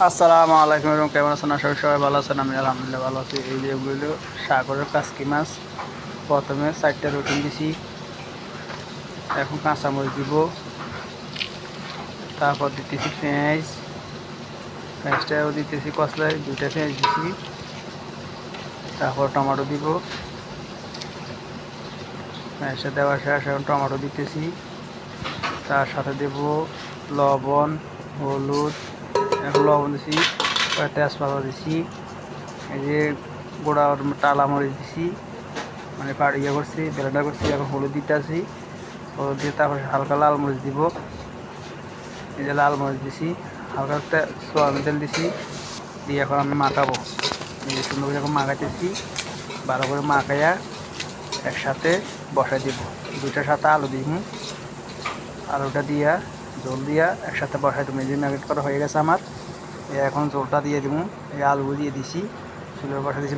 আসসালামু আলাইকুম এবং কেমন আছেন? আশা করি সবাই ভালো আছেন। আমি আলহামদুলিল্লাহ ভালো আছি। এই যে এগুলো সাগরের কাসকি মাছ। প্রথমে 4টা রসুন দিছি, এখন কাঁচামরিচ দিব, তারপর দিতেছি পেঁয়াজ, পেঁয়াজটাও দিতেছি কষলায় 2টা পেঁয়াজ দিছি, তারপর টমেটো দিব। পেঁয়াজটা দেওয়া শেষ, এখন টমেটো দিতেছি, তার সাথে দেব লবণ, হলুদ, এখন লবণ দিছি, তেজপাতা দিছি, এই যে গোড়া টালা মরিচ দিছি, মানে ইয়ে করছি, ব্লেন্ডার করছি। এখন হলুদ দিতে আসি, হলুদ দিয়ে তারপর হালকা লাল মরিচ দিব। এই যে লাল মরিচ দিছি, হালকা সয়াবিন তেল দিছি, দিয়ে এখন আমি মাখাবো। এই যে সুন্দর করে এখন মাখাইতেছি, ভালো করে মাখাইয়া একসাথে বসাই দিব। 2টার সাথে আলু দিব, আলুটা দিয়া জল দিয়া একসাথে বসাই দেবো। এই যে ম্যারিনেট করা হয়ে গেছে আমার, এখন জলটা দিয়ে দিব। এই আলু দিয়ে দিছি, চুলের বসা দিছি।